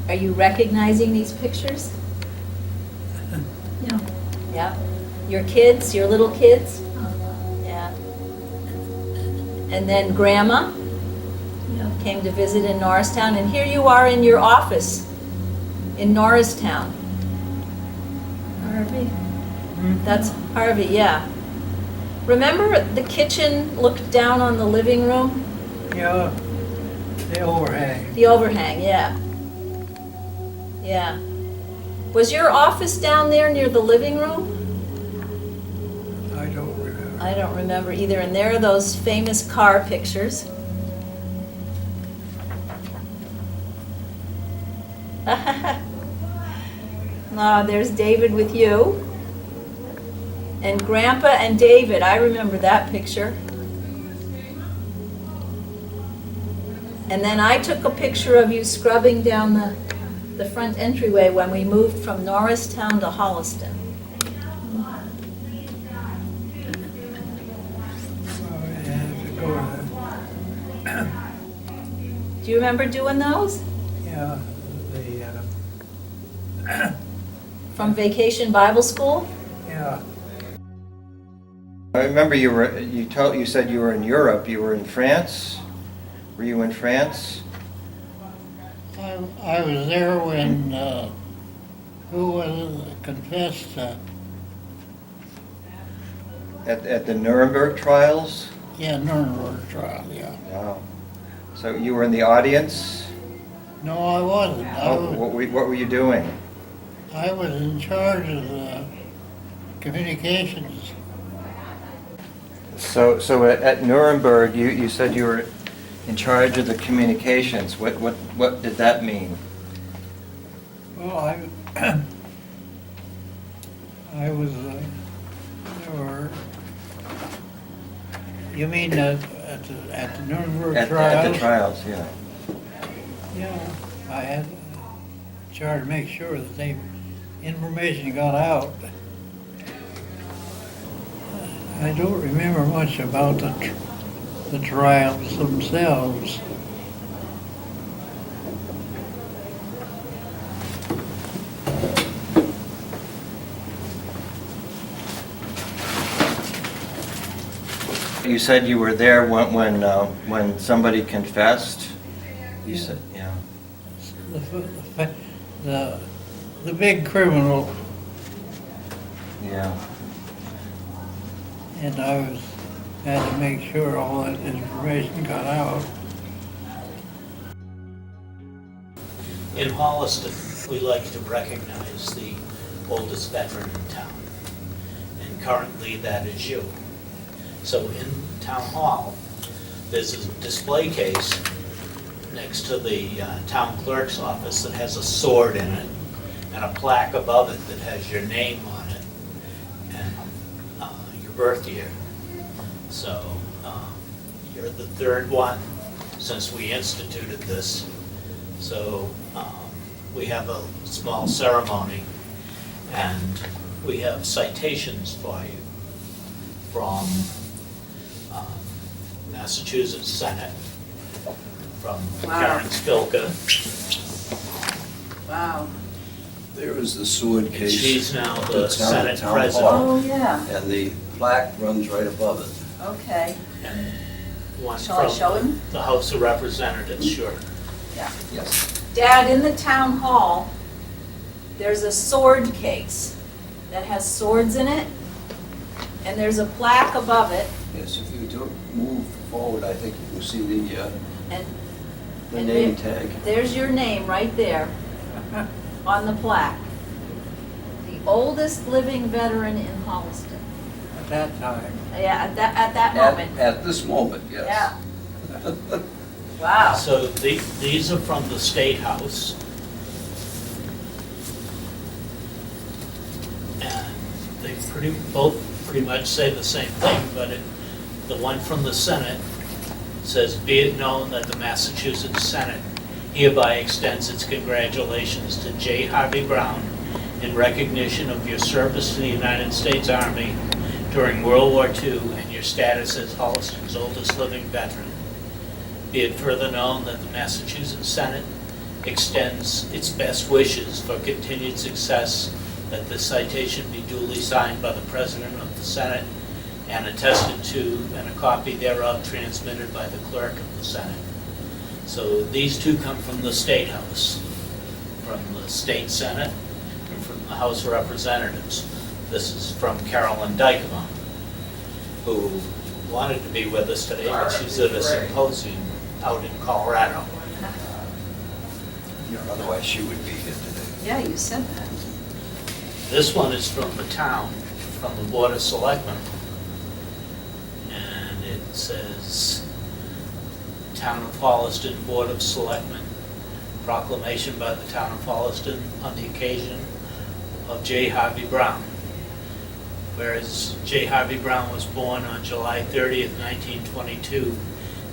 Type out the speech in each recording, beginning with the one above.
Are you recognizing these pictures? Yeah. Yeah. Your kids, your little kids? Yeah. And then Grandma Yeah. came to visit in Norristown, and here you are in your office in Norristown. Harvey. That's Harvey, yeah. Remember the kitchen looked down on the living room? Yeah, the overhang. The overhang, yeah. Yeah. Was your office down there near the living room? I don't remember. I don't remember either, and there are those famous car pictures. There's David with you. And Grandpa and David, I remember that picture. And then I took a picture of you scrubbing down the front entryway when we moved from Norristown to Holliston. So I had to go to, Do you remember doing those? yeah, From Vacation Bible School? yeah. I remember you said you were in Europe. You were in France? Were you in France? I was there when, who was confessed, At the Nuremberg trials? yeah, Nuremberg trial, yeah. Wow. So you were in the audience? No, I wasn't. What were you doing? I was in charge of the communications. So at Nuremberg, you said you were in charge of the communications. What did that mean? Well, I was, there were, you mean at the Nuremberg trials? At the trials, yeah. Yeah, I had charge to make sure that information got out. I don't remember much about the trials themselves. You said you were there when somebody confessed? You said, yeah. The big criminal, Yeah. and I had to make sure all that information got out. In Holliston, we like to recognize the oldest veteran in town, and currently that is you. So in Town Hall, there's a display case next to the town clerk's office that has a sword in it and a plaque above it that has your name on it and your birth year. So you're the third one since we instituted this. So we have a small ceremony, and we have citations for you from Massachusetts Senate, from Wow. Karen Spilka. Wow. There is the sword case. She's now the That's down at Senate Town president. Hall. Oh, yeah, And the plaque runs right above it. okay. And one Shall I show from him? the House of Representatives, sure. Yes. Dad, in the town hall, there's a sword case that has swords in it, and there's a plaque above it, Yes, if you do move forward, I think you can see and the And name there- tag. there's your name right there on the plaque. The oldest living veteran in Holliston. At that time. Yeah, at that moment. At this moment, yes. Yeah. Wow. So these are from the State House. And they both pretty much say the same thing, but the one from the Senate says, "Be it known that the Massachusetts Senate hereby extends its congratulations to J. Harvey Brown in recognition of your service to the United States Army during World War II and your status as Holliston's oldest living veteran. Be it further known that the Massachusetts Senate extends its best wishes for continued success, that the citation be duly signed by the President of the Senate and attested to, and a copy thereof transmitted by the Clerk of the Senate. So these two come from the State House, from the State Senate, and from the House of Representatives. This is from Carolyn Dykema, who wanted to be with us today, but she's at a symposium out in Colorado. You know, otherwise she would be here today. Yeah, you said that. This one is from the town, from the Board of Selectmen. And it says, Town of Holliston Board of Selectmen, proclamation by the Town of Holliston on the occasion of J. Harvey Brown. Whereas J. Harvey Brown was born on July 30th, 1922,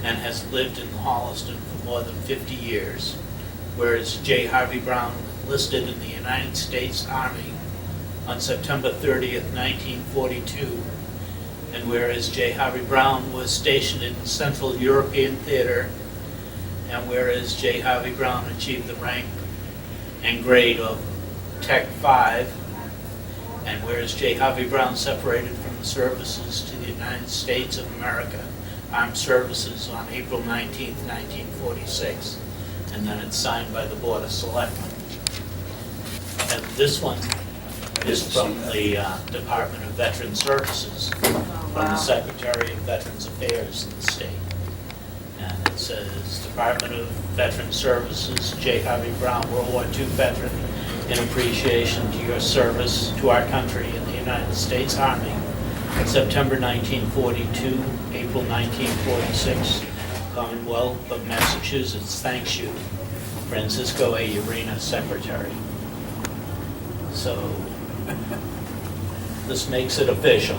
and has lived in Holliston for more than 50 years. Whereas J. Harvey Brown enlisted in the United States Army on September 30th, 1942, and whereas J. Harvey Brown was stationed in Central European Theater, and whereas J. Harvey Brown achieved the rank and grade of Tech 5, and whereas J. Harvey Brown separated from the services to the United States of America Armed Services on April 19th, 1946, and then it's signed by the Board of Selectmen. And this one is from the Department of Veteran Services, from the Secretary of Veterans Affairs in the state. And it says, Department of Veteran Services, J. Harvey Brown, World War II veteran, in appreciation to your service to our country in the United States Army, September 1942, April 1946, Commonwealth of Massachusetts thanks you, Francisco A. Urena, Secretary. So, this makes it official.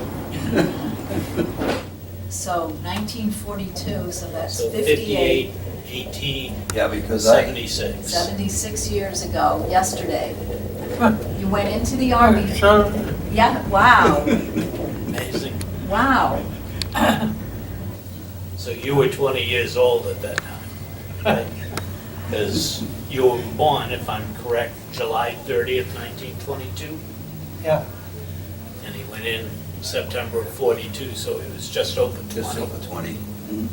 So 1942, so that's So 58, 18, Yeah, because 76. 76 years ago, yesterday. You went into the Army. So, Yeah, wow, Amazing. wow. So you were 20 years old at that time, right? Because you were born, if I'm correct, July 30th, 1922, yeah, and he went in September of 42, so he was just over 20. just over 20. Mhm.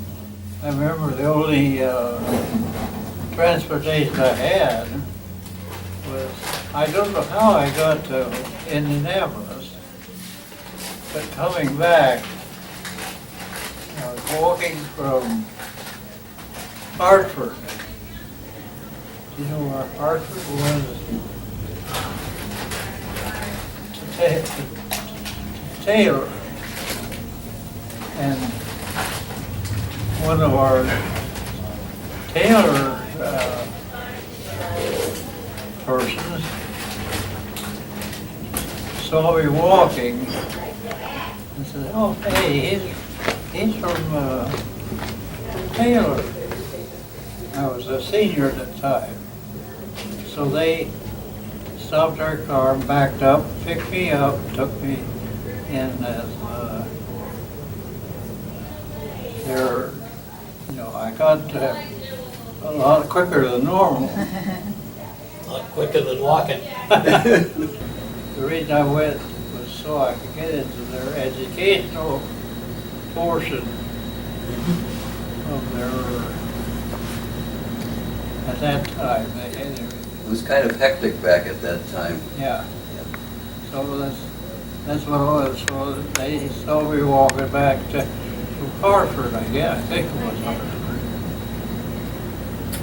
I remember the only transportation I had was, I don't know how I got to Indianapolis, but coming back, I was walking from Hartford. Do you know where Hartford was? To Taylor. And one of our Taylor persons saw me walking and said, "Oh, hey, he's from Taylor." I was a senior at the time. So they stopped their car, backed up, picked me up, took me in as their, I got a lot quicker than normal. A lot quicker than walking. The reason I went was so I could get into their educational portion of their, at that time, they had everything. It was kind of hectic back at that time. Yeah. So that's what it was. So they saw me walking back to Hartford, I guess. I think it was Hartford.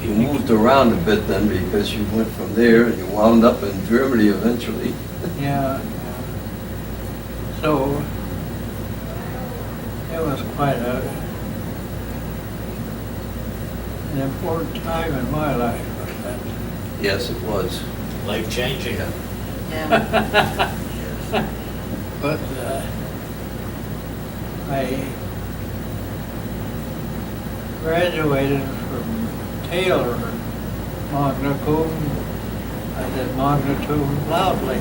You moved around a bit then because you went from there and you wound up in Germany eventually. Yeah. So it was quite an important time in my life. Yes, it was. Life-changing. Yeah. But I graduated from Taylor, magna cum. I did magna cum loudly.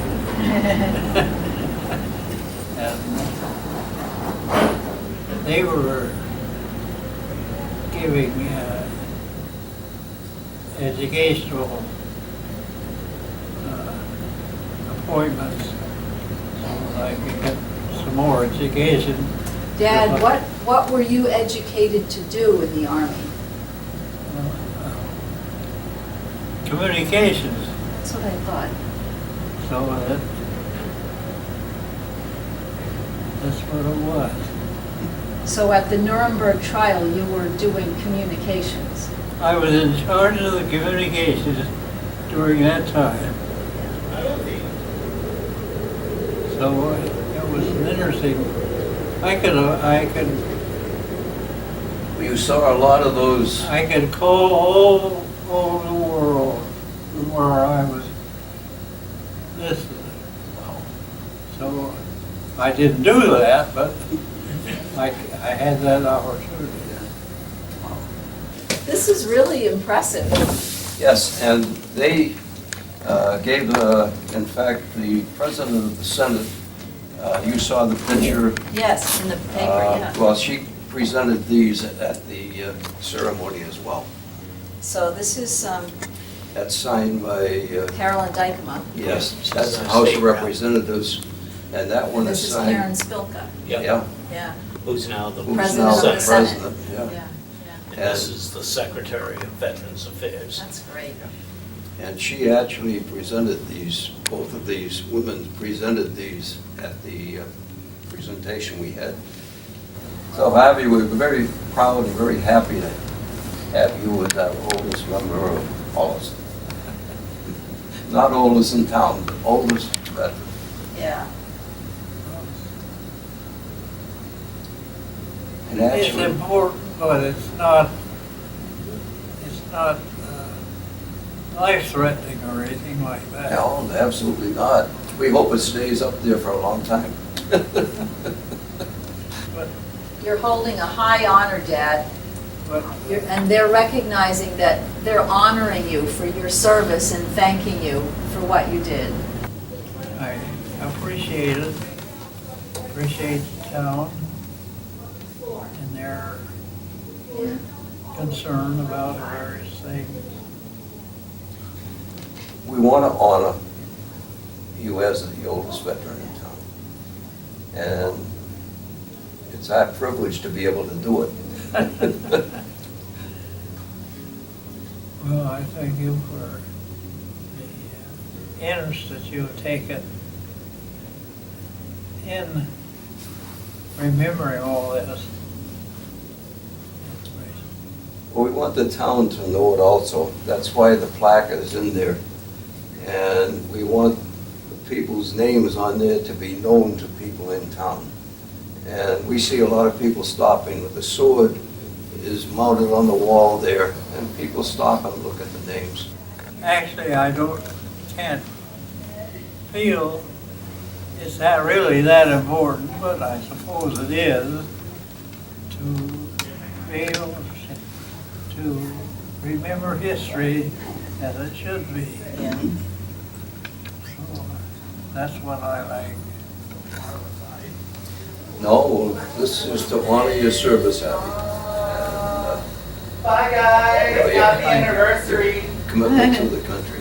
And they were giving educational appointments, so I could get some more education. Dad, what were you educated to do in the Army? Communications, That's what I thought. so that's what it was. So at the Nuremberg trial, you were doing communications. I was in charge of the communications during that time. So it was interesting. I could You saw a lot of those, call all over the world where I was listening. So I didn't do that, but I had that opportunity. This is really impressive. yes, and they gave, in fact, the president of the Senate, you saw the picture. Yes, in the paper, yeah. Well, she presented these at the ceremony as well. So this is That's signed by, Carolyn Dykema. yes, She's that's our the House state of rep. Representatives, and that one And is this is signed. Karen Spilka. Yeah, Yeah, Who's now the who's President now of the the Senate. president, yeah. yeah, And this is the Secretary of Veterans Affairs. that's great. And she actually presented these, both of these women presented these at the presentation we had. So Harvey, we're very proud and very happy to have you as our oldest member of Holliston. Not oldest in town, but oldest veteran. Yeah. And It's actually, important, but it's not life-threatening or anything like that. no, absolutely not. We hope it stays up there for a long time. But, You're holding a high honor, Dad, but and they're recognizing that they're honoring you for your service and thanking you for what you did. I appreciate it, appreciate the town and their Yeah. concern about various things. We want to honor you as the oldest veteran in town. And it's our privilege to be able to do it. Well, I thank you for the interest that you have taken in remembering all this. Well, we want the town to know it also. That's why the plaque is in there. And we want the people's names on there to be known to people in town. And we see a lot of people stopping with the sword is mounted on the wall there, and people stop and look at the names. Actually, can't feel it's not really that important, but I suppose it is to be able to remember history as it should be. Yeah. So that's what I like. No, this is to honor your service, Abby. Bye, guys. Yeah, Happy anniversary. Commitment to the country.